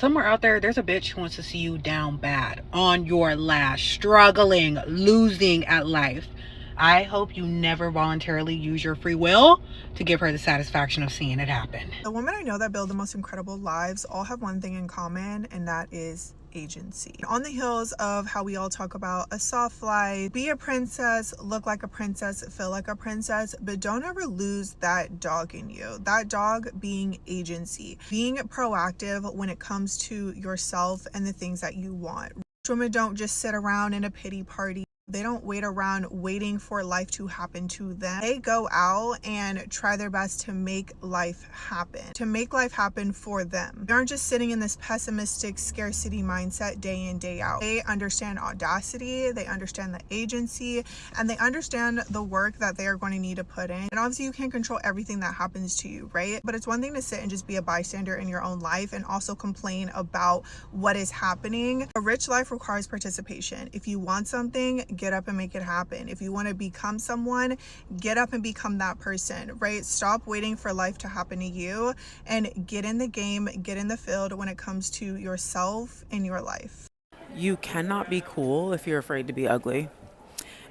Somewhere out there, there's a bitch who wants to see you down bad, on your last, struggling, losing at life. I hope you never voluntarily use your free will to give her the satisfaction of seeing it happen. The women I know that build the most incredible lives all have one thing in common, and that is agency. On the heels of how we all talk about a soft life, be a princess, look like a princess, feel like a princess, but don't ever lose that dog in you. That dog being agency, being proactive when it comes to yourself and the things that you want. Women don't just sit around in a pity party. They don't wait around waiting for life to happen to them. They go out and try their best to make life happen for them. They aren't just sitting in this pessimistic scarcity mindset day in, day out. They understand audacity, they understand the agency, and they understand the work that they are going to need to put in. And obviously you can't control everything that happens to you, right? But it's one thing to sit and just be a bystander in your own life and also complain about what is happening. A rich life requires participation. If you want something, get up and make it happen. If you want to become someone, get up and become that person, right? Stop waiting for life to happen to you and get in the game, get in the field when it comes to yourself and your life. You cannot be cool if you're afraid to be ugly.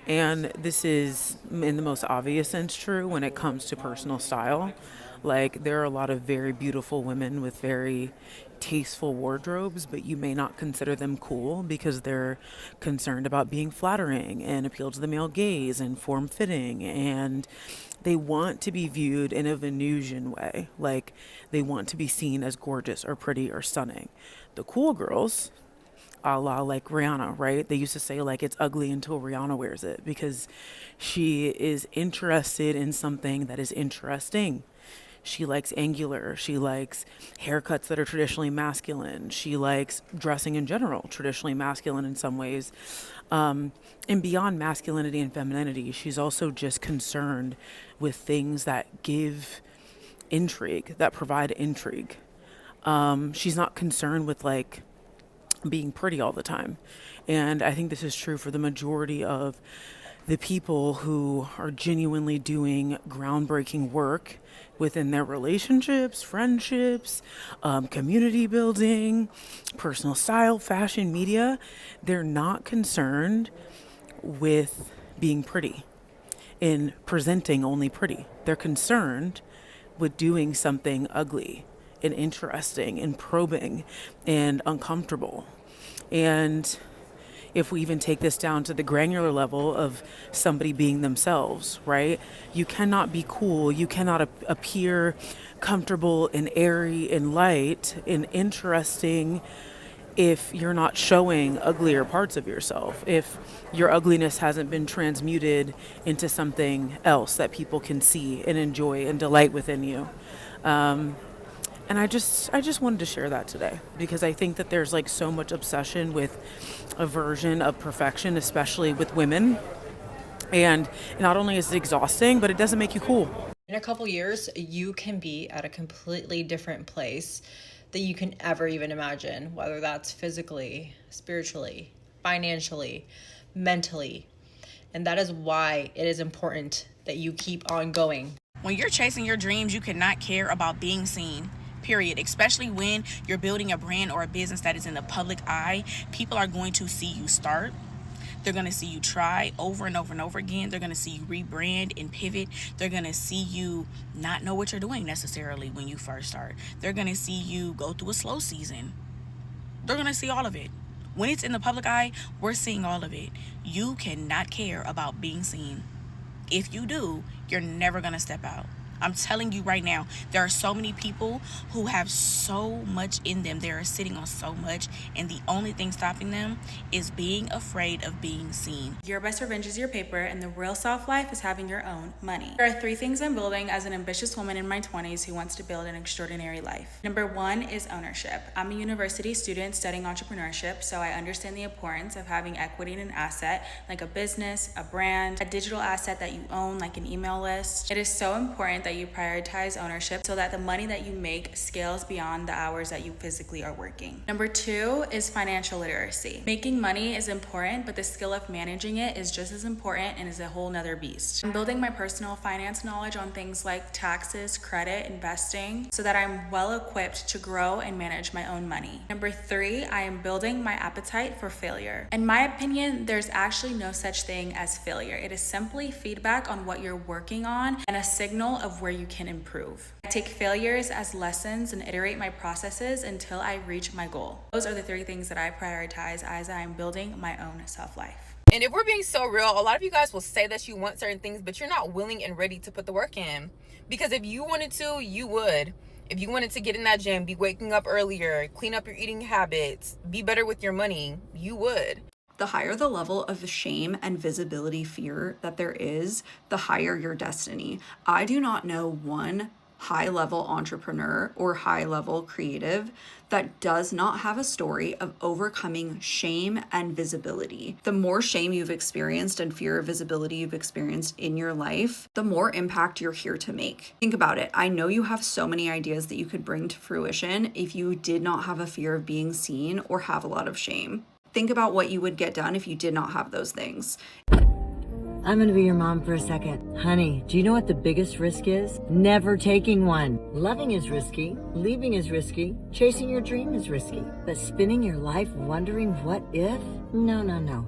And this is, in the most obvious sense, true when it comes to personal style. Like, there are a lot of very beautiful women with very tasteful wardrobes, but you may not consider them cool because they're concerned about being flattering and appeal to the male gaze and form fitting. And they want to be viewed in a Venusian way. Like, they want to be seen as gorgeous or pretty or stunning. The cool girls, a la like Rihanna, right? They used to say like it's ugly until Rihanna wears it because she is interested in something that is interesting. She likes angular. She likes haircuts that are traditionally masculine. She likes dressing in general, traditionally masculine in some ways. And beyond masculinity and femininity, she's also just concerned with things that give intrigue, that provide intrigue. She's not concerned with like being pretty all the time. And I think this is true for the majority of the people who are genuinely doing groundbreaking work within their relationships, friendships, community building, personal style, fashion, media. They're not concerned with being pretty, in presenting only pretty. They're concerned with doing something ugly and interesting and probing and uncomfortable. And if we even take this down to the granular level of somebody being themselves, right? You cannot be cool. You cannot appear comfortable and airy and light and interesting if you're not showing uglier parts of yourself, if your ugliness hasn't been transmuted into something else that people can see and enjoy and delight within you. And I just wanted to share that today because I think that there's like so much obsession with a version of perfection, especially with women. And not only is it exhausting, but it doesn't make you cool. In a couple years, you can be at a completely different place that you can ever even imagine, whether that's physically, spiritually, financially, mentally. And that is why it is important that you keep on going. When you're chasing your dreams, you cannot care about being seen. Period. Especially when you're building a brand or a business that is in the public eye, people are going to see you start. They're going to see you try over and over and over again. They're going to see you rebrand and pivot. They're going to see you not know what you're doing necessarily when you first start. They're going to see you go through a slow season. They're going to see all of it. When it's in the public eye, we're seeing all of it. You cannot care about being seen. If you do, you're never going to step out. I'm telling you right now, there are so many people who have so much in them. They are sitting on so much, and the only thing stopping them is being afraid of being seen. Your best revenge is your paper, and the real soft life is having your own money. There are 3 things I'm building as an ambitious woman in my 20s who wants to build an extraordinary life. Number 1 is ownership. I'm a university student studying entrepreneurship, so I understand the importance of having equity in an asset like a business, a brand, a digital asset that you own like an email list. It is so important that that you prioritize ownership so that the money that you make scales beyond the hours that you physically are working. Number 2 is financial literacy. Making money is important, but the skill of managing it is just as important and is a whole nother beast. I'm building my personal finance knowledge on things like taxes, credit, investing, so that I'm well equipped to grow and manage my own money. Number 3, I am building my appetite for failure. In my opinion, there's actually no such thing as failure. It is simply feedback on what you're working on and a signal of where you can improve. I take failures as lessons and iterate my processes until I reach my goal. Those are the 3 things that I prioritize as I'm building my own self-life. And if we're being so real, a lot of you guys will say that you want certain things, but you're not willing and ready to put the work in. Because if you wanted to, you would. If you wanted to get in that gym, be waking up earlier, clean up your eating habits, be better with your money, you would. The higher the level of shame and visibility fear that there is, the higher your destiny. I do not know one high-level entrepreneur or high-level creative that does not have a story of overcoming shame and visibility. The more shame you've experienced and fear of visibility you've experienced in your life, the more impact you're here to make. Think about it. I know you have so many ideas that you could bring to fruition if you did not have a fear of being seen or have a lot of shame. Think about what you would get done if you did not have those things. I'm gonna be your mom for a second. Honey, do you know what the biggest risk is? Never taking one. Loving is risky, leaving is risky, chasing your dream is risky. But spending your life wondering what if? No, no, no.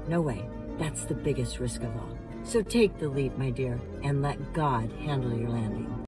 No way. That's the biggest risk of all. So take the leap, my dear, and let God handle your landing.